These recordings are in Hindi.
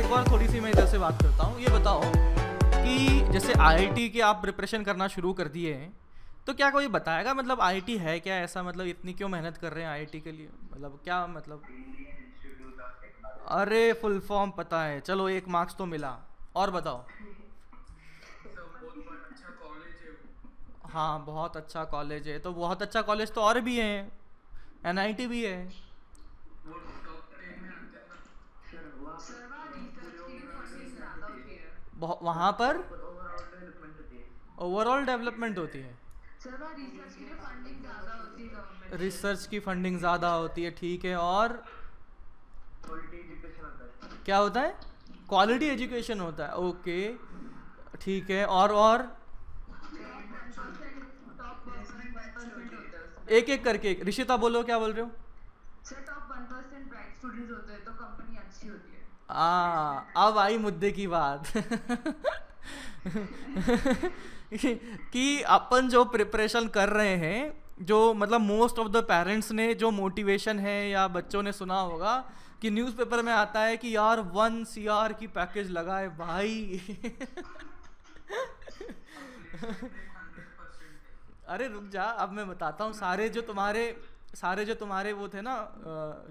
एक और थोड़ी सी मैं इधर से बात करता हूँ। ये बताओ कि जैसे आईआईटी के आप प्रिपरेशन करना शुरू कर दिए हैं, तो क्या कोई बताएगा मतलब आईआईटी है क्या, ऐसा मतलब इतनी क्यों मेहनत कर रहे हैं आईआईटी के लिए, मतलब क्या मतलब। Indian institute of technology. अरे फुल फॉर्म पता है, चलो एक मार्क्स तो मिला। और बताओ। सब बहुत अच्छा कॉलेज है वो। हाँ बहुत अच्छा कॉलेज है, तो बहुत अच्छा कॉलेज तो और भी हैं, एनआईटी भी है। वो टॉप 10 में आते हैं ना। सर वहाँ पर सर वहाँ रिसर्च पूरे के लिए ओवरऑल फंडिंग डेवलपमेंट ज़्यादा होती होती है। है। वहाँ सर पर वहाँ पर ओवरऑल डेवलपमेंट होती है। ओवरऑल डेवलपमेंट होती है। सर वहाँ रिसर्च के लिए फंडिंग ज़्यादा होती है गवर्नमेंट से। रिसर्च की फंडिंग ज़्यादा होती है, ठीक है। और क्वालिटी एजुकेशन होता है। क्या होता है, क्वालिटी एजुकेशन होता है, ओके ठीक है। और टॉप 1% होते हैं एक एक उसमें। करके ऋषिता बोलो, क्या बोल रहे हो। सर टॉप 1% ब्राइट स्टूडेंट्स होते हैं तो कंपनी अच्छी होती है। अब आई मुद्दे की बात कि अपन जो प्रिपरेशन कर रहे हैं, जो मतलब मोस्ट ऑफ द पेरेंट्स ने जो मोटिवेशन है या बच्चों ने सुना होगा कि न्यूज़पेपर में आता है कि यार 1 CR की पैकेज लगाए भाई प्लेसमेंट रेट 100% है। अरे रुक जा, अब मैं बताता हूँ। सारे जो तुम्हारे वो थे ना,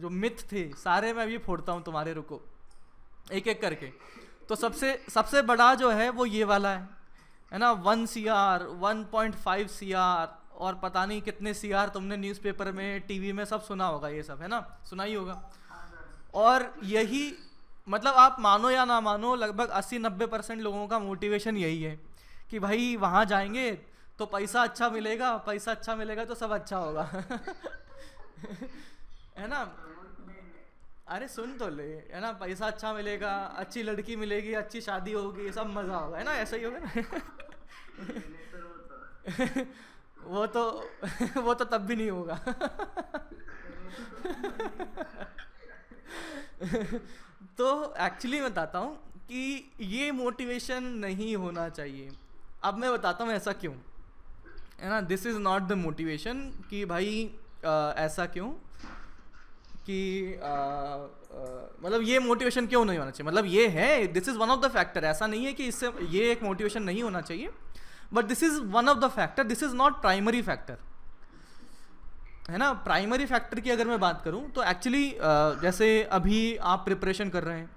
जो मिथ थे सारे मैं अभी फोड़ता हूँ तुम्हारे, रुको एक एक करके। तो सबसे सबसे बड़ा जो है वो ये वाला है ना, 1 CR 1.5 CR और पता नहीं कितने CR, तुमने न्यूज़पेपर में टीवी में सब सुना होगा, ये सब है ना, सुना ही होगा। और यही मतलब आप मानो या ना मानो लगभग 80-90% लोगों का मोटिवेशन यही है कि भाई वहाँ जाएंगे तो पैसा अच्छा मिलेगा, पैसा अच्छा मिलेगा तो सब अच्छा होगा है ना। अरे सुन तो ले, है ना, पैसा अच्छा मिलेगा, अच्छी लड़की मिलेगी, अच्छी शादी होगी, सब मज़ा होगा, है ना, ऐसा ही होगा ना नहीं सर वो तो वो तो वो तो तब भी नहीं होगा तो एक्चुअली बताता हूँ कि ये मोटिवेशन नहीं होना चाहिए। अब मैं बताता हूँ ऐसा क्यों, है ना। This is not the motivation कि भाई ऐसा क्यों कि मतलब ये मोटिवेशन क्यों नहीं होना चाहिए, मतलब ये है, this is one of the factor. ऐसा नहीं है कि इससे ये एक मोटिवेशन नहीं होना चाहिए, but this is one of the factor, this is not primary factor, है ना। प्राइमरी फैक्टर की अगर मैं बात करूं तो एक्चुअली जैसे अभी आप प्रिपरेशन कर रहे हैं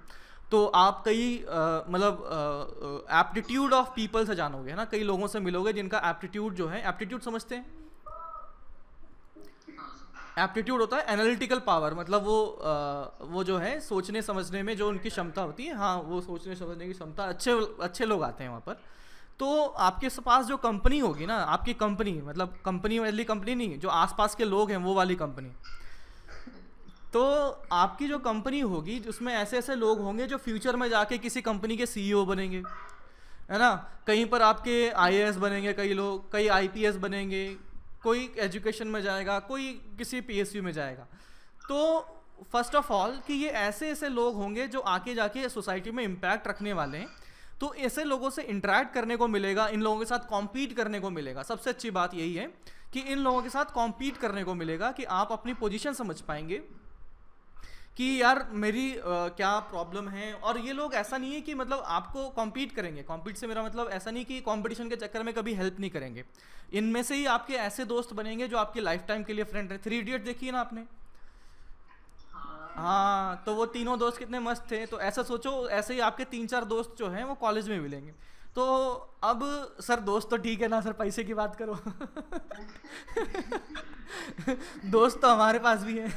तो आप कई मतलब एप्टीट्यूड ऑफ पीपल से जानोगे, है ना, कई लोगों से मिलोगे जिनका एप्टीट्यूड जो है, एप्टीट्यूड समझते हैं, एप्टीट्यूड होता है एनालिटिकल पावर, मतलब वो जो है सोचने समझने में जो उनकी क्षमता होती है, हाँ वो सोचने समझने की क्षमता, अच्छे अच्छे लोग आते हैं वहाँ पर। तो आपके पास जो कंपनी होगी ना, आपकी कंपनी मतलब कंपनी वाली कंपनी नहीं, जो आसपास के लोग हैं वो वाली कंपनी, तो आपकी जो कंपनी होगी उसमें ऐसे ऐसे लोग होंगे जो फ्यूचर में जाके किसी कंपनी के सीईओ बनेंगे, है ना। कहीं पर आपके आईएएस बनेंगे कई लोग, कई आईपीएस बनेंगे, कोई एजुकेशन में जाएगा, कोई किसी पीएसयू में जाएगा। तो फर्स्ट ऑफ ऑल कि ये ऐसे ऐसे लोग होंगे जो आके जाके सोसाइटी में इम्पैक्ट रखने वाले हैं, तो ऐसे लोगों से इंटरेक्ट करने को मिलेगा, इन लोगों के साथ कॉम्पीट करने को मिलेगा। सबसे अच्छी बात यही है कि इन लोगों के साथ कॉम्पीट करने को मिलेगा कि आप अपनी पोजीशन समझ पाएंगे कि यार मेरी क्या प्रॉब्लम है। और ये लोग ऐसा नहीं है कि मतलब आपको कॉम्पीट करेंगे, कॉम्पीट से मेरा मतलब ऐसा नहीं कि कंपटीशन के चक्कर में कभी हेल्प नहीं करेंगे। इनमें से ही आपके ऐसे दोस्त बनेंगे जो आपके लाइफ टाइम के लिए फ्रेंड रहे। 3 इडियट देखिए ना आपने, हाँ, तो वो तीनों दोस्त कितने मस्त थे। तो ऐसा सोचो, ऐसे ही आपके 3-4 दोस्त जो हैं वो कॉलेज में मिलेंगे। तो अब सर दोस्त तो ठीक है ना सर, पैसे की बात करो दोस्त तो हमारे पास भी है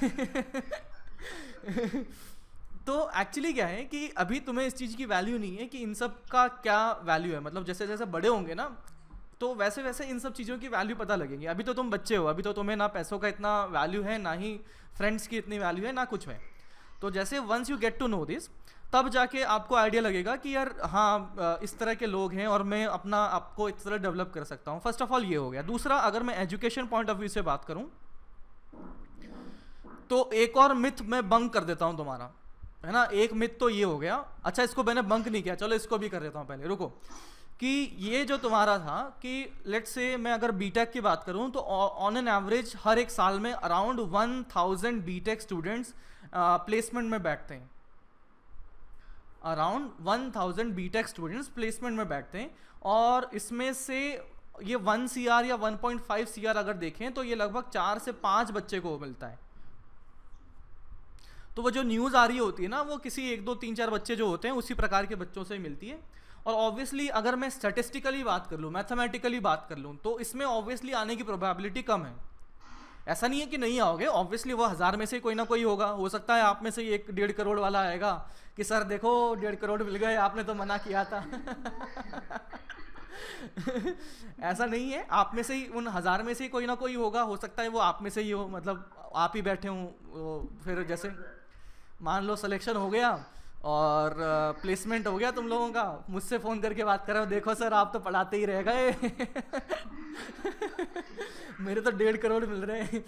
तो एक्चुअली क्या है कि अभी तुम्हें इस चीज़ की वैल्यू नहीं है कि इन सब का क्या वैल्यू है। मतलब जैसे जैसे बड़े होंगे ना तो वैसे वैसे इन सब चीज़ों की वैल्यू पता लगेगी। अभी तो तुम बच्चे हो, अभी तो तुम्हें ना पैसों का इतना वैल्यू है, ना ही फ्रेंड्स की इतनी वैल्यू है, ना कुछ है। तो जैसे once you get to know this, तब जाके आपको आइडिया लगेगा कि यार हाँ इस तरह के लोग हैं और मैं अपना आपको इस तरह डेवलप कर सकता हूँ। फर्स्ट ऑफ ऑल ये हो गया। दूसरा, अगर मैं एजुकेशन पॉइंट ऑफ व्यू से बात करूँ तो एक और मिथ मैं बंक कर देता हूँ तुम्हारा, है ना। एक मिथ तो ये हो गया, अच्छा इसको मैंने बंक नहीं किया, चलो इसको भी कर देता हूँ पहले, रुको। कि ये जो तुम्हारा था कि लेट्स से मैं अगर बीटेक की बात करूँ तो ऑन एन एवरेज हर एक साल में अराउंड 1000 बीटेक स्टूडेंट्स प्लेसमेंट में बैठते हैं। अराउंड 1000 बीटेक स्टूडेंट्स प्लेसमेंट में बैठते हैं, और इसमें से ये 1 CR या 1.5 CR अगर देखें तो ये लगभग 4 से 5 बच्चे को मिलता है। तो वो जो न्यूज़ आ रही होती है ना, वो किसी 1 2 3 4 बच्चे जो होते हैं उसी प्रकार के बच्चों से मिलती है। और ऑब्वियसली अगर मैं स्टैटिस्टिकली बात कर लूँ, मैथमेटिकली बात कर लूँ, तो इसमें ऑब्वियसली आने की प्रोबेबिलिटी कम है। ऐसा नहीं है कि नहीं आओगे, ऑब्वियसली वो 1000 में से कोई ना कोई होगा। हो सकता है आप में से 1-1.5 करोड़ वाला आएगा कि सर देखो 1.5 करोड़ मिल गए, आपने तो मना किया था। ऐसा नहीं है, आप में से ही उन 1000 में से ही कोई ना कोई होगा। हो सकता है वो आप में से ही हो, मतलब आप ही बैठे हों। फिर जैसे मान लो सिलेक्शन हो गया और प्लेसमेंट हो गया तुम लोगों का, मुझसे फ़ोन करके बात कर रहे हो, देखो सर आप तो पढ़ाते ही रह गए। मेरे तो 1.5 करोड़ मिल रहे हैं।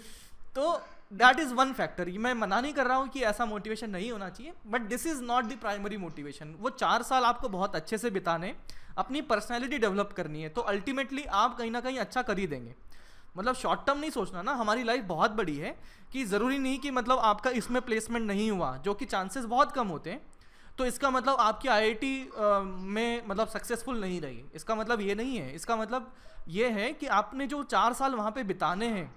तो दैट इज़ वन फैक्टर। मैं मना नहीं कर रहा हूँ कि ऐसा मोटिवेशन नहीं होना चाहिए, but this is not the primary motivation. वो 4 साल आपको बहुत अच्छे से बिताने, अपनी पर्सनैलिटी डेवलप करनी है, तो अल्टीमेटली आप कहीं ना कहीं अच्छा कर ही देंगे। मतलब शॉर्ट टर्म नहीं सोचना ना, हमारी लाइफ बहुत बड़ी है कि ज़रूरी नहीं कि मतलब आपका इसमें प्लेसमेंट नहीं हुआ, जो कि चांसेस बहुत कम होते हैं, तो इसका मतलब आपकी IIT में मतलब सक्सेसफुल नहीं रही। इसका मतलब ये नहीं है। इसका मतलब ये है कि आपने जो 4 साल वहाँ पे बिताने हैं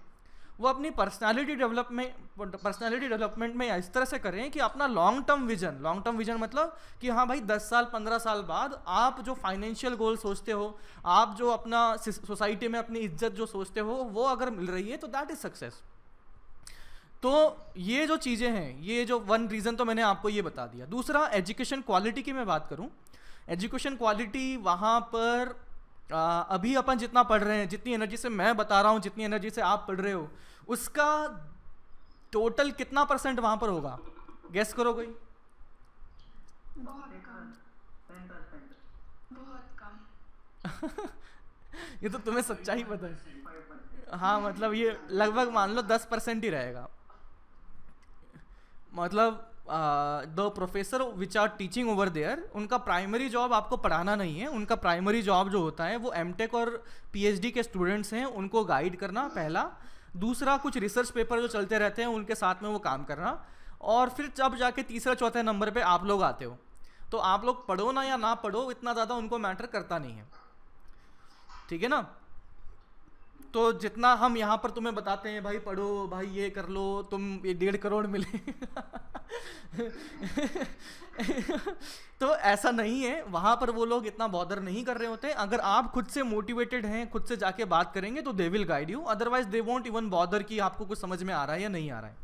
वो अपनी पर्सनालिटी डेवलपमेंट में इस तरह से करें कि अपना लॉन्ग टर्म विजन मतलब कि हाँ भाई 10 साल 15 साल बाद आप जो फाइनेंशियल गोल सोचते हो, आप जो अपना सोसाइटी में अपनी इज्जत जो सोचते हो, वो अगर मिल रही है तो दैट इज सक्सेस। तो ये जो चीज़ें हैं, ये जो वन रीज़न तो मैंने आपको ये बता दिया। दूसरा, एजुकेशन क्वालिटी की मैं बात करूं, एजुकेशन क्वालिटी वहाँ पर अभी अपन जितना पढ़ रहे हैं, जितनी एनर्जी से मैं बता रहा हूँ, जितनी एनर्जी से आप पढ़ रहे हो, उसका टोटल कितना % वहाँ पर होगा? गेस करो कोई। बहुत कम, 10%, बहुत कम। ये तो तुम्हें सच्चाई पता है। 5%। हाँ, मतलब ये लगभग मान लो 10% ही रहेगा। मतलब the professor which are teaching over there, उनका प्राइमरी जॉब आपको पढ़ाना नहीं है। उनका प्राइमरी जॉब जो होता है वो एमटेक और पीएचडी के स्टूडेंट्स हैं, उनको गाइड करना पहला। दूसरा, कुछ रिसर्च पेपर जो चलते रहते हैं उनके साथ में वो काम करना। और फिर जब जाके तीसरे चौथे नंबर पे आप लोग आते हो, तो आप लोग पढ़ो ना या ना पढ़ो, इतना ज़्यादा उनको मैटर करता नहीं है। ठीक है ना? तो जितना हम यहाँ पर तुम्हें बताते हैं भाई पढ़ो, भाई ये कर लो, तुम ये 1.5 करोड़ मिले तो ऐसा नहीं है, वहाँ पर वो लोग इतना बॉदर नहीं कर रहे होते। अगर आप खुद से मोटिवेटेड हैं, खुद से जाके बात करेंगे तो they will guide you, otherwise they won't even bother कि आपको कुछ समझ में आ रहा है या नहीं आ रहा है।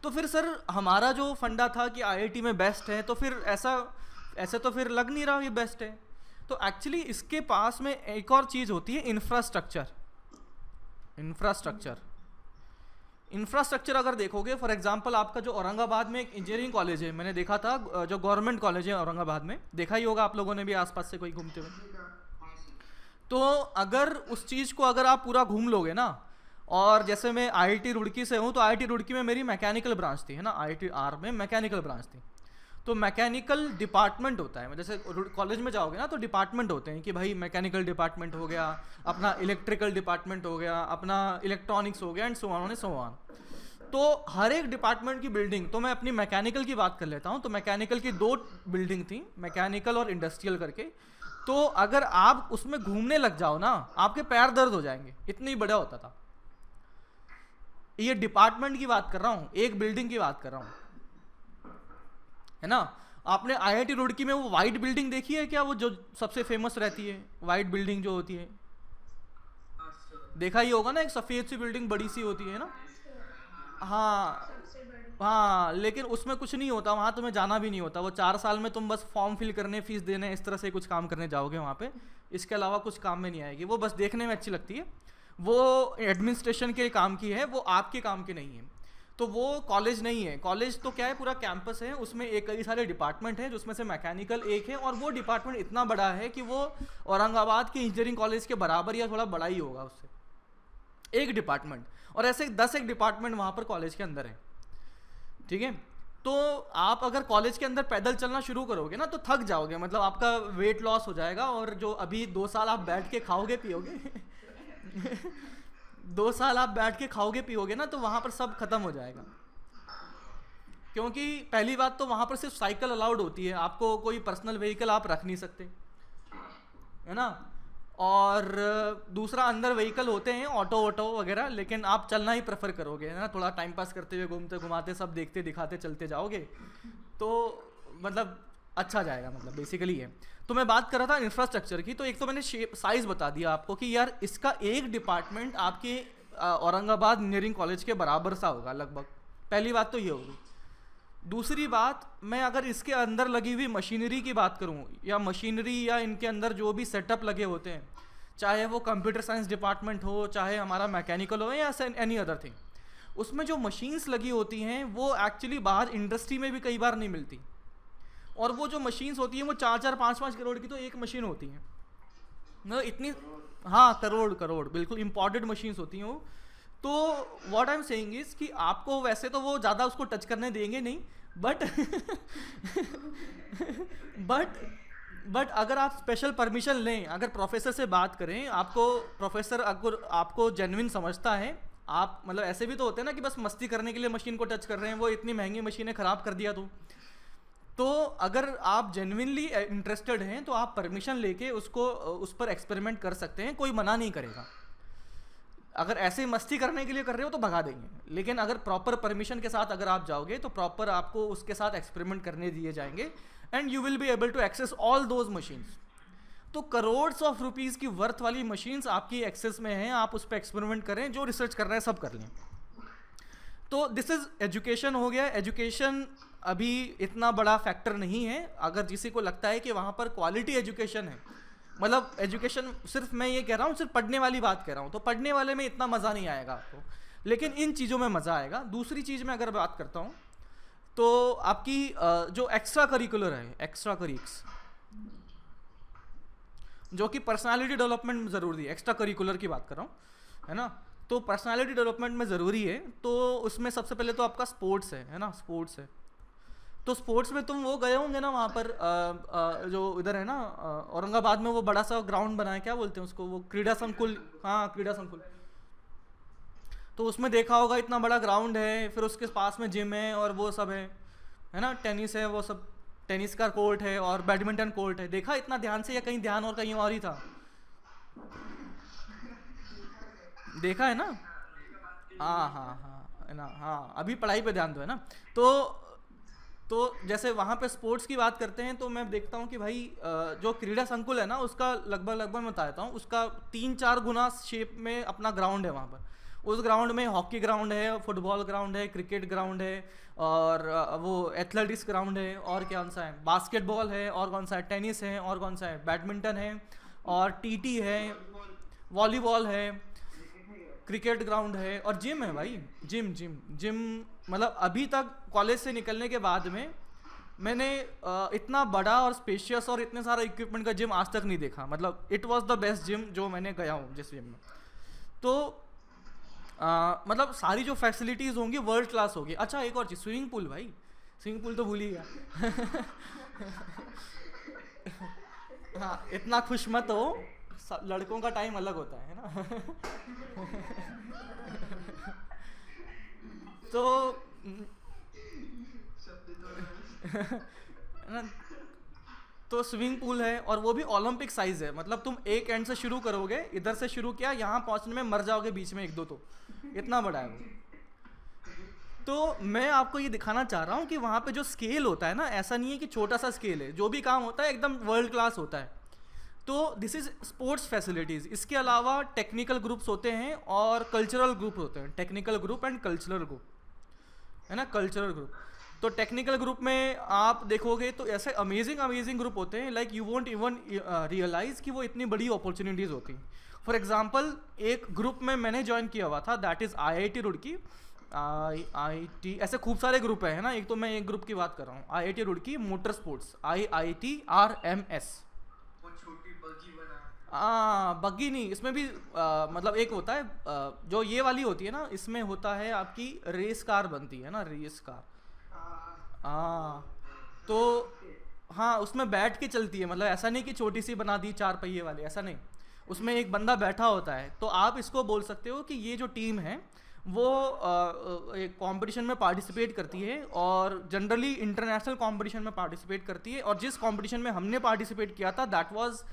तो फिर सर हमारा जो फंडा था कि IIT में बेस्ट है, तो फिर ऐसे तो फिर लग नहीं रहा ये बेस्ट है। तो एक्चुअली इसके पास में एक और चीज़ होती है, इंफ्रास्ट्रक्चर अगर देखोगे, फॉर एग्जांपल आपका जो औरंगाबाद में एक इंजीनियरिंग कॉलेज है, मैंने देखा था, जो गवर्नमेंट कॉलेज है औरंगाबाद में, देखा ही होगा आप लोगों ने भी आसपास से कोई घूमते हुए। तो अगर उस चीज़ को अगर आप पूरा घूम लोगे ना, और जैसे मैं IIT रुड़की से हूँ, तो IIT रुड़की में मेरी मैकेनिकल ब्रांच थी, है ना, IITR में मैकेनिकल ब्रांच थी। तो मैकेनिकल डिपार्टमेंट होता है, जैसे कॉलेज में जाओगे ना तो डिपार्टमेंट होते हैं कि भाई मैकेनिकल डिपार्टमेंट हो गया, अपना इलेक्ट्रिकल डिपार्टमेंट हो गया, अपना इलेक्ट्रॉनिक्स हो गया, एंड सो ऑन। तो हर एक डिपार्टमेंट की बिल्डिंग, तो मैं अपनी मैकेनिकल की बात कर लेता हूँ, तो मैकेनिकल की 2 बिल्डिंग थी, मैकेनिकल और इंडस्ट्रियल करके। तो अगर आप उसमें घूमने लग जाओ ना, आपके पैर दर्द हो जाएंगे, इतनी बड़ा होता था। ये डिपार्टमेंट की बात कर रहा हूँ, एक बिल्डिंग की बात कर रहा हूँ, है ना। आपने IIT रुड़की में वो वाइट बिल्डिंग देखी है क्या, वो जो सबसे फेमस रहती है, वाइट बिल्डिंग जो होती है, देखा ही होगा ना, एक सफ़ेद सी बिल्डिंग बड़ी सी होती है ना। हाँ, लेकिन उसमें कुछ नहीं होता, वहाँ तुम्हें जाना भी नहीं होता। वो 4 साल में तुम बस फॉर्म फिल करने, फीस देने, इस तरह से कुछ काम करने जाओगे वहाँ पे, इसके अलावा कुछ काम में नहीं आएगी। वो बस देखने में अच्छी लगती है, वो एडमिनिस्ट्रेशन के काम की है, वो आपके काम की नहीं है। तो वो कॉलेज नहीं है। कॉलेज तो क्या है, पूरा कैंपस है, उसमें कई सारे डिपार्टमेंट हैं, जिसमें से मैकेनिकल एक है, और वो डिपार्टमेंट इतना बड़ा है कि वो औरंगाबाद के इंजीनियरिंग कॉलेज के बराबर या थोड़ा बड़ा ही होगा उससे, एक डिपार्टमेंट। और ऐसे 10 एक डिपार्टमेंट वहाँ पर कॉलेज के अंदर है। ठीक है, तो आप अगर कॉलेज के अंदर पैदल चलना शुरू करोगे ना तो थक जाओगे, मतलब आपका वेट लॉस हो जाएगा, और जो अभी 2 साल आप बैठ के खाओगे पियोगे 2 साल आप बैठ के खाओगे पियोगे ना, तो वहाँ पर सब खत्म हो जाएगा। क्योंकि पहली बात तो वहाँ पर सिर्फ साइकिल अलाउड होती है, आपको कोई पर्सनल व्हीकल आप रख नहीं सकते, है ना। और दूसरा अंदर व्हीकल होते हैं ऑटो वोटो वगैरह, लेकिन आप चलना ही प्रेफर करोगे, है ना, थोड़ा टाइम पास करते हुए घूमते घुमाते सब देखते दिखाते चलते जाओगे तो मतलब अच्छा जाएगा, मतलब बेसिकली है। तो मैं बात कर रहा था इंफ्रास्ट्रक्चर की, तो एक तो मैंने शेप साइज़ बता दिया आपको कि यार इसका एक डिपार्टमेंट आपके औरंगाबाद इंजीनियरिंग कॉलेज के बराबर सा होगा लगभग, पहली बात तो ये होगी। दूसरी बात, मैं अगर इसके अंदर लगी हुई मशीनरी की बात करूं, या मशीनरी या इनके अंदर जो भी सेटअप लगे होते हैं, चाहे वो कंप्यूटर साइंस डिपार्टमेंट हो, चाहे हमारा मैकेनिकल हो या एनी अदर थिंग, उसमें जो मशीन्स लगी होती हैं वो एक्चुअली बाहर इंडस्ट्री में भी कई बार नहीं मिलती। और वो जो मशीन्स होती हैं वो 4-4, 5-5 करोड़ की तो एक मशीन होती है, मतलब इतनी, हाँ करोड़ बिल्कुल इम्पोर्टेड मशीन्स होती हैं वो। तो what I am saying is कि आपको वैसे तो वो ज़्यादा उसको टच करने देंगे नहीं, बट बट अगर आप स्पेशल परमिशन लें, अगर प्रोफेसर से बात करें, आपको प्रोफेसर अगर आपको जेन्युइन समझता है, आप मतलब ऐसे भी तो होते हैं ना कि बस मस्ती करने के लिए मशीन को टच कर रहे हैं, वो इतनी महंगी मशीनें ख़राब कर दिया तो अगर आप जेन्युइनली इंटरेस्टेड हैं तो आप परमिशन लेके उसको उस पर एक्सपेरिमेंट कर सकते हैं, कोई मना नहीं करेगा। अगर ऐसे मस्ती करने के लिए कर रहे हो तो भगा देंगे, लेकिन अगर प्रॉपर परमिशन के साथ अगर आप जाओगे तो प्रॉपर आपको उसके साथ एक्सपेरिमेंट करने दिए जाएंगे and you will be able to access all those machines. तो करोड्स ऑफ रुपीज़ की वर्थ वाली मशीन्स आपकी एक्सेस में हैं, आप उस पर एक्सपेरिमेंट करें, जो रिसर्च कर रहे हैं सब कर लें। तो दिस इज़ एजुकेशन हो गया। एजुकेशन अभी इतना बड़ा फैक्टर नहीं है, अगर किसी को लगता है कि वहाँ पर क्वालिटी एजुकेशन है, मतलब एजुकेशन सिर्फ मैं ये कह रहा हूँ, सिर्फ पढ़ने वाली बात कह रहा हूँ, तो पढ़ने वाले में इतना मज़ा नहीं आएगा आपको, लेकिन इन चीज़ों में मज़ा आएगा। दूसरी चीज़ में अगर बात करता हूँ तो आपकी जो एक्स्ट्रा करिकुलर है, एक्स्ट्रा करिक्स, जो कि पर्सनालिटी डेवलपमेंट में ज़रूरी है, एक्स्ट्रा करिकुलर की बात कर रहा हूँ, है ना। तो पर्सनालिटी डेवलपमेंट में ज़रूरी है, तो उसमें सबसे पहले तो आपका स्पोर्ट्स है ना, स्पोर्ट्स है। तो स्पोर्ट्स में तुम वो गए होंगे ना, वहाँ पर जो इधर है ना औरंगाबाद में वो बड़ा सा ग्राउंड बना है, क्या बोलते हैं उसको, वो क्रीड़ा संकुल, हाँ क्रीड़ा संकुल। तो उसमें देखा होगा इतना बड़ा ग्राउंड है, फिर उसके पास में जिम है और वो सब है ना, टेनिस है, वो सब टेनिस का कोर्ट है और बैडमिंटन कोर्ट है। देखा इतना ध्यान से, या कहीं ध्यान और कहीं और ही था? देखा है ना, हाँ है ना, हाँ अभी पढ़ाई पे ध्यान दो, है ना। तो जैसे वहाँ पे स्पोर्ट्स की बात करते हैं, तो मैं देखता हूँ कि भाई जो क्रीड़ा संकुल है ना, उसका लगभग मैं बताता हूँ, उसका 3-4 गुना शेप में अपना ग्राउंड है वहाँ पर। उस ग्राउंड में हॉकी ग्राउंड है, फुटबॉल ग्राउंड है, क्रिकेट ग्राउंड है, और वो एथलेटिक्स ग्राउंड है, और कौन सा है, बास्केटबॉल है, और कौन सा है, टेनिस है, और कौन सा है, बैडमिंटन है, और टीटी है, वॉलीबॉल है, क्रिकेट ग्राउंड है, और जिम है भाई, जिम। मतलब अभी तक कॉलेज से निकलने के बाद में मैंने इतना बड़ा और स्पेशियस और इतने सारा इक्विपमेंट का जिम आज तक नहीं देखा। मतलब it was the best gym जो मैंने गया हूँ जिस जिम में। तो मतलब सारी जो फैसिलिटीज़ होंगी वर्ल्ड क्लास होगी। अच्छा एक और चीज़, स्विमिंग पूल भाई, स्विमिंग पूल तो भूल ही गया। हाँ इतना खुश मत हो, लड़कों का टाइम अलग होता है ना। तो ना, तो स्विमिंग पूल है और वो भी ओलंपिक साइज है। मतलब तुम एक एंड से शुरू करोगे, इधर से शुरू किया, यहाँ पहुँचने में मर जाओगे बीच में 1-2, तो इतना बड़ा है वो। तो मैं आपको ये दिखाना चाह रहा हूँ कि वहाँ पे जो स्केल होता है ना, ऐसा नहीं है कि छोटा सा स्केल है, जो भी काम होता है एकदम वर्ल्ड क्लास होता है। तो दिस इज़ स्पोर्ट्स फैसिलिटीज़। इसके अलावा टेक्निकल ग्रुप्स होते हैं और कल्चरल ग्रुप होते हैं, technical group and cultural group, है ना, कल्चरल ग्रुप। तो टेक्निकल ग्रुप में आप देखोगे तो ऐसे अमेजिंग ग्रुप होते हैं, like you won't even realise कि वो इतनी बड़ी अपॉर्चुनिटीज़ होती हैं। फॉर एग्जांपल एक ग्रुप में मैंने ज्वाइन किया हुआ था, that is IIT Roorkee, IIT, ऐसे खूब सारे ग्रुप है ना, एक तो मैं एक ग्रुप की बात कर रहा हूँ, IIT Roorkee motor sports, IITRMS। बग्गी नहीं, इसमें भी मतलब एक होता है जो ये वाली होती है ना, इसमें होता है आपकी रेस कार बनती है ना, रेस कार। तो हाँ उसमें बैठ के चलती है, मतलब ऐसा नहीं कि छोटी सी बना दी 4 पहिए वाले, ऐसा नहीं, उसमें एक बंदा बैठा होता है। तो आप इसको बोल सकते हो कि ये जो टीम है वो एक कंपटीशन में पार्टिसिपेट करती है और जनरली इंटरनेशनल कंपटीशन में पार्टिसिपेट करती है। और जिस कंपटीशन में हमने पार्टिसिपेट किया था that was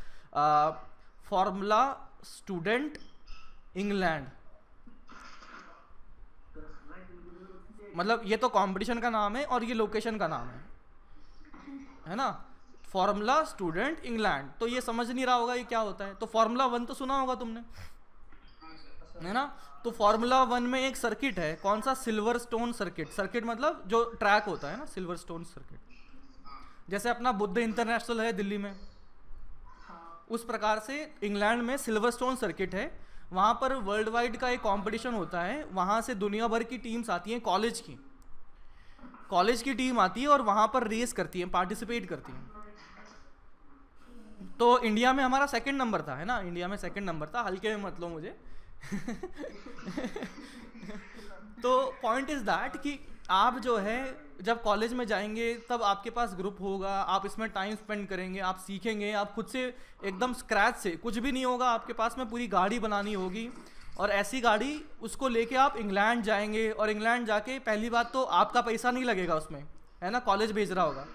formula student England. मतलब ये तो कंपटीशन का नाम है और ये लोकेशन का नाम है ना, फार्मूला स्टूडेंट इंग्लैंड। तो ये समझ नहीं रहा होगा ये क्या होता है। तो फार्मूला 1 तो सुना होगा तुमने, है ना। तो फार्मूला 1 में एक सर्किट है, कौन सा, सिल्वर स्टोन सर्किट। सर्किट मतलब जो ट्रैक होता है ना, सिल्वर स्टोन सर्किट। जैसे अपना बुद्ध इंटरनेशनल है दिल्ली में, उस प्रकार से इंग्लैंड में सिल्वर स्टोन सर्किट है। वहाँ पर वर्ल्ड वाइड का एक कंपटीशन होता है, वहाँ से दुनिया भर की टीम्स आती हैं, कॉलेज की टीम आती है और वहाँ पर रेस करती है, पार्टिसिपेट करती है। तो इंडिया में हमारा सेकंड नंबर था, है ना, इंडिया में सेकंड नंबर था, हल्के में मत लो मुझे। तो पॉइंट इज दैट कि आप जो है जब कॉलेज में जाएंगे तब आपके पास ग्रुप होगा, आप इसमें टाइम स्पेंड करेंगे, आप सीखेंगे, आप खुद से एकदम स्क्रैच से, कुछ भी नहीं होगा आपके पास में, पूरी गाड़ी बनानी होगी और ऐसी गाड़ी उसको लेके आप इंग्लैंड जाएंगे। और इंग्लैंड जाके पहली बात तो आपका पैसा नहीं लगेगा उसमें, है ना, कॉलेज भेज रहा होगा,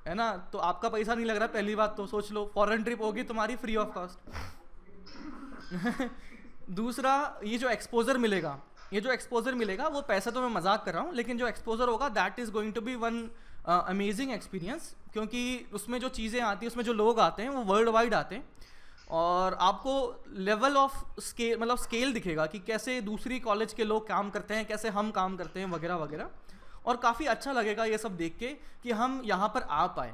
है ना, तो आपका पैसा नहीं लग रहा पहली बात तो, सोच लो फॉरेन ट्रिप होगी तुम्हारी फ्री ऑफ कॉस्ट। दूसरा, ये जो एक्सपोजर मिलेगा वो पैसा तो मैं मजाक कर रहा हूँ, लेकिन जो एक्सपोजर होगा that is going to be one amazing experience, क्योंकि उसमें जो चीज़ें आती हैं, उसमें जो लोग आते हैं वो वर्ल्ड वाइड आते हैं और आपको लेवल ऑफ स्केल, मतलब स्केल दिखेगा कि कैसे दूसरी कॉलेज के लोग काम करते हैं, कैसे हम काम करते हैं वगैरह वगैरह। और काफ़ी अच्छा लगेगा ये सब देख के कि हम यहाँ पर आ पाए।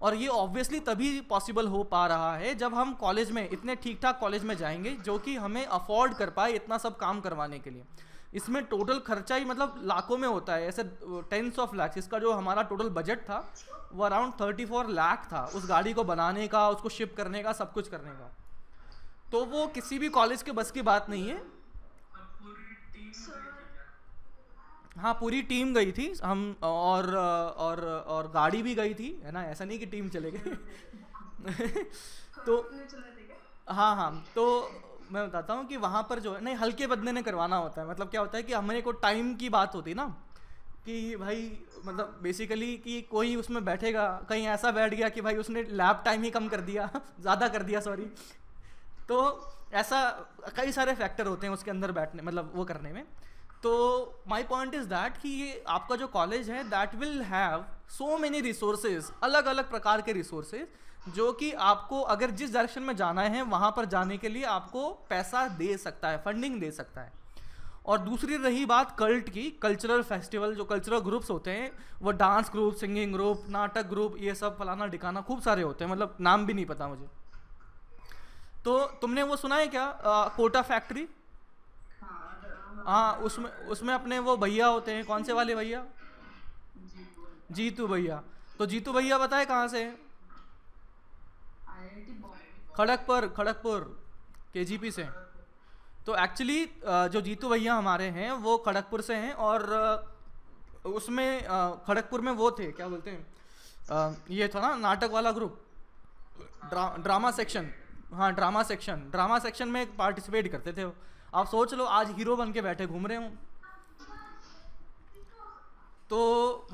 और ये ऑब्वियसली तभी पॉसिबल हो पा रहा है जब हम कॉलेज में इतने ठीक ठाक कॉलेज में जाएंगे जो कि हमें अफोर्ड कर पाए इतना सब काम करवाने के लिए। इसमें टोटल खर्चा ही मतलब लाखों में होता है, ऐसे टेंस ऑफ लैक्स। इसका जो हमारा टोटल बजट था वो अराउंड 34 लाख था, उस गाड़ी को बनाने का, उसको शिप करने का, सब कुछ करने का। तो वो किसी भी कॉलेज के बस की बात नहीं है। हाँ, पूरी टीम गई थी हम, और गाड़ी भी गई थी, है ना, ऐसा नहीं कि टीम चले गए। तो हाँ, तो मैं बताता हूँ कि वहाँ पर जो है, नहीं, हल्के बदले ने करवाना होता है। मतलब क्या होता है कि हमारे को टाइम की बात होती है ना, कि भाई मतलब बेसिकली कि कोई उसमें बैठेगा, कहीं ऐसा बैठ गया कि भाई उसने लैब टाइम ही कम कर दिया, ज़्यादा कर दिया, सॉरी। तो ऐसा कई सारे फैक्टर होते हैं उसके अंदर बैठने, मतलब वो करने में। तो माई पॉइंट इज़ दैट कि ये आपका जो कॉलेज है that will have so many resources, अलग अलग प्रकार के रिसोर्सेज, जो कि आपको अगर जिस डायरेक्शन में जाना है वहाँ पर जाने के लिए आपको पैसा दे सकता है, फंडिंग दे सकता है। और दूसरी रही बात कल्ट की, कल्चरल फेस्टिवल, जो कल्चरल ग्रुप्स होते हैं, वो डांस ग्रुप, सिंगिंग ग्रुप, नाटक ग्रुप, ये सब फलाना ढिकाना खूब सारे होते हैं, मतलब नाम भी नहीं पता मुझे। तो तुमने वो सुना है क्या, कोटा फैक्ट्री? हाँ, उसमें अपने वो भैया होते हैं, कौन से वाले भैया? जीतू भैया। तो जीतू भैया बताए कहाँ से हैं? खड़गपुर केजीपी से। तो एक्चुअली जो जीतू भैया हमारे हैं वो खड़गपुर से हैं, और उसमें खड़गपुर में वो थे, क्या बोलते हैं, ये था ना नाटक वाला ग्रुप, ड्रामा सेक्शन। हाँ, ड्रामा सेक्शन में पार्टिसिपेट करते थे वो। आप सोच लो आज हीरो बन के बैठे घूम रहे हूँ। तो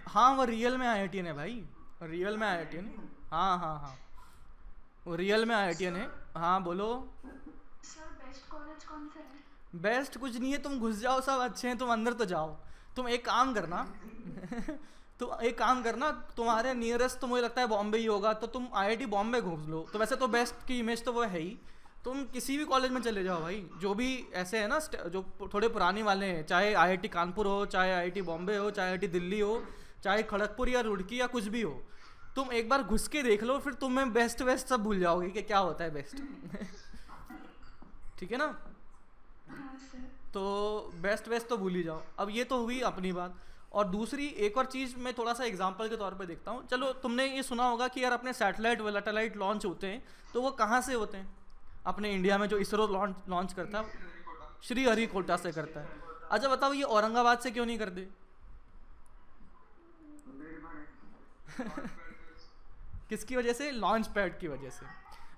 हाँ, वो रियल में IITN है भाई, रियल में IITN है। हाँ, वो रियल में IITN है। हाँ बोलो सर, बेस्ट कॉलेज कौन सा है? बेस्ट कुछ नहीं है, तुम घुस जाओ, सब अच्छे हैं, तुम अंदर तो जाओ। तुम एक काम करना तुम्हारे नियरेस्ट तो मुझे लगता है बॉम्बे ही होगा, तो तुम IIT बॉम्बे घूम लो। तो वैसे तो बेस्ट की इमेज तो वो है ही, तुम किसी भी कॉलेज में चले जाओ भाई, जो भी ऐसे है ना जो थोड़े पुराने वाले हैं, चाहे IIT कानपुर हो, चाहे IIT बॉम्बे हो, चाहे IIT दिल्ली हो, चाहे खड़गपुर या रुड़की या कुछ भी हो, तुम एक बार घुस के देख लो, फिर तुम्हें बेस्ट सब भूल जाओगे कि क्या होता है बेस्ट। ठीक है ना? हाँ सर। तो बेस्ट तो भूल ही जाओ। अब ये तो हुई अपनी बात। और दूसरी एक और चीज़ मैं थोड़ा सा एग्जांपल के तौर पे देखता हूँ। चलो, तुमने ये सुना होगा कि यार अपने सैटेलाइट लॉन्च होते हैं, तो वो कहाँ से होते हैं? अपने इंडिया में जो इसरो लॉन्च करता है, श्रीहरिकोटा से करता है। अच्छा बताओ, ये औरंगाबाद से क्यों नहीं करते? किसकी वजह से? लॉन्च पैड की वजह से।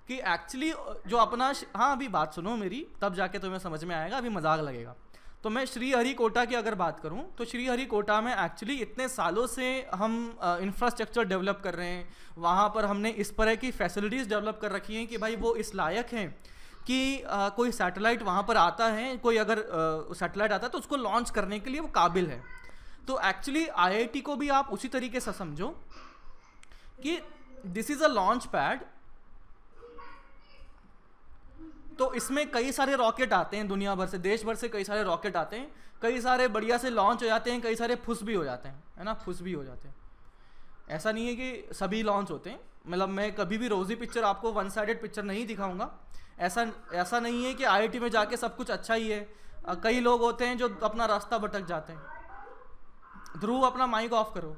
कि एक्चुअली जो अपना हाँ अभी बात सुनो मेरी, तब जाके तुम्हें समझ में आएगा, अभी मजाक लगेगा। तो मैं श्रीहरिकोटा की अगर बात करूं तो श्रीहरिकोटा में एक्चुअली इतने सालों से हम इंफ्रास्ट्रक्चर डेवलप कर रहे हैं, वहाँ पर हमने इस तरह की फैसिलिटीज़ डेवलप कर रखी हैं कि भाई वो इस लायक हैं कि कोई सैटेलाइट वहाँ पर आता है, कोई अगर सैटेलाइट आता है तो उसको लॉन्च करने के लिए वो काबिल है। तो एक्चुअली आईआईटी को भी आप उसी तरीके से समझो कि this is a launch pad. तो इसमें कई सारे रॉकेट आते हैं, दुनिया भर से, देश भर से कई सारे रॉकेट आते हैं, कई सारे बढ़िया से लॉन्च हो जाते हैं, कई सारे फुस भी हो जाते हैं, है ना, फुस भी हो जाते हैं। ऐसा नहीं है कि सभी लॉन्च होते हैं, मतलब मैं कभी भी रोज़ी पिक्चर आपको वन साइडेड पिक्चर नहीं दिखाऊंगा। ऐसा नहीं है कि आईआईटी में जाके सब कुछ अच्छा ही है। कई लोग होते हैं जो अपना रास्ता भटक जाते हैं। ध्रुव अपना माइक ऑफ करो,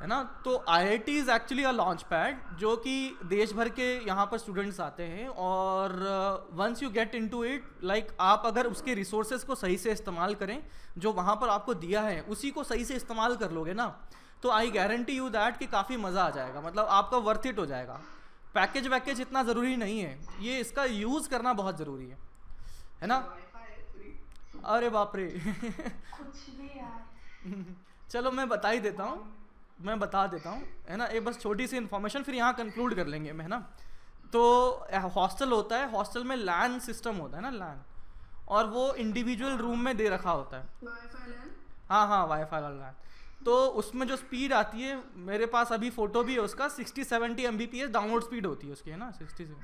है ना। तो IIT is actually a launch pad, जो कि देश भर के यहाँ पर स्टूडेंट्स आते हैं, और once you get into it, like आप अगर उसके रिसोर्सेज को सही से इस्तेमाल करें, जो वहाँ पर आपको दिया है उसी को सही से इस्तेमाल कर लोगे ना, तो आई गारंटी यू दैट कि काफ़ी मज़ा आ जाएगा, मतलब आपका वर्थ इट हो जाएगा। पैकेज वैकेज इतना ज़रूरी नहीं है, ये इसका यूज़ करना बहुत ज़रूरी है ना। अरे बाप रे कुछ भी यार। चलो मैं बता देता हूँ, है ना, एक बस छोटी सी इन्फॉर्मेशन, फिर यहाँ कंक्लूड कर लेंगे मैं, है ना। तो हॉस्टल होता है, हॉस्टल में लैन सिस्टम होता है ना, लैन, और वो इंडिविजुअल रूम में दे रखा होता है। वाईफाई लैन। हाँ वाईफाई वाला लैन। तो उसमें जो स्पीड आती है, मेरे पास अभी फ़ोटो भी है उसका, 60-70 Mbps डाउनलोड स्पीड होती है उसकी, है ना, 60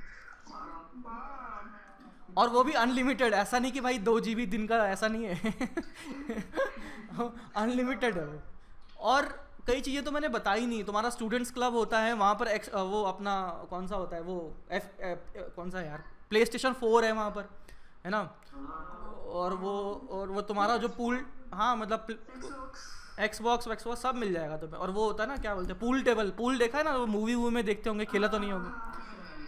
और वो भी अनलिमिटेड। ऐसा नहीं कि भाई 2 GB दिन का, ऐसा नहीं है अनलिमिटेड है वो। और कई चीज़ें तो मैंने बताई नहीं। तुम्हारा स्टूडेंट्स क्लब होता है वहाँ पर, वो अपना कौन सा होता है वो, कौन सा यार, PlayStation 4 है वहाँ पर, है ना। और वो तुम्हारा जो पूल, हाँ मतलब Xbox सब मिल जाएगा तुम्हें। और वो होता है ना, क्या बोलते हैं, पूल टेबल, पूल देखा है ना, वो मूवी में देखते होंगे, खेला तो नहीं होगा।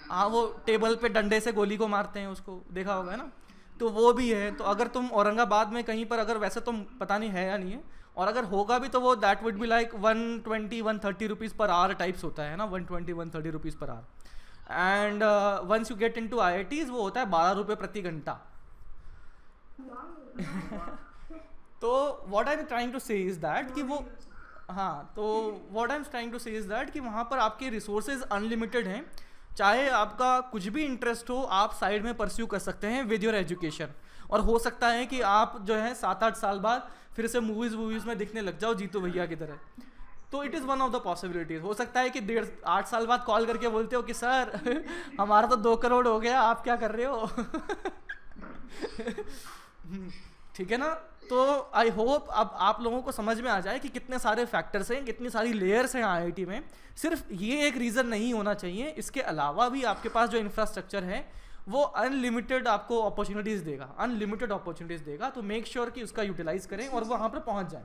हाँ, वो टेबल पे डंडे से गोली को मारते हैं, उसको देखा होगा, है ना। तो वो भी है। तो अगर तुम औरंगाबाद में कहीं पर, अगर वैसे तुम पता नहीं है या नहीं है, और अगर होगा भी तो वो that would be like 120-130 rupees per hour types होता है ना, 120-130 rupees per hour. And once you get into IITs वो होता है 12 रुपये प्रति घंटा। तो what I am trying to say is that कि वो, हाँ, तो what I am trying to say is that कि वहाँ पर आपके रिसोर्सेज अनलिमिटेड हैं। चाहे आपका कुछ भी इंटरेस्ट हो, आप साइड में परस्यू कर सकते हैं विद योर एजुकेशन। और हो सकता है कि आप जो है 7-8 साल बाद फिर से मूवीज़ में दिखने लग जाओ जीतू भैया की तरह। तो it is one of the possibilities. हो सकता है कि 8 साल बाद कॉल करके बोलते हो कि सर हमारा तो 2 करोड़ हो गया, आप क्या कर रहे हो ठीक है ना। तो आई होप अब आप लोगों को समझ में आ जाए कि कितने सारे फैक्टर्स हैं, कितनी सारी लेयर्स हैं आईआईटी में। सिर्फ ये एक रीज़न नहीं होना चाहिए, इसके अलावा भी आपके पास जो इंफ्रास्ट्रक्चर है वो अनलिमिटेड आपको अपॉर्चुनिटीज़ देगा, अनलिमिटेड अपॉर्चुनिटीज़ देगा। तो मेक श्योर कि उसका यूटिलाइज़ करें और वो वहाँ पर पहुँच जाए।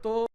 तो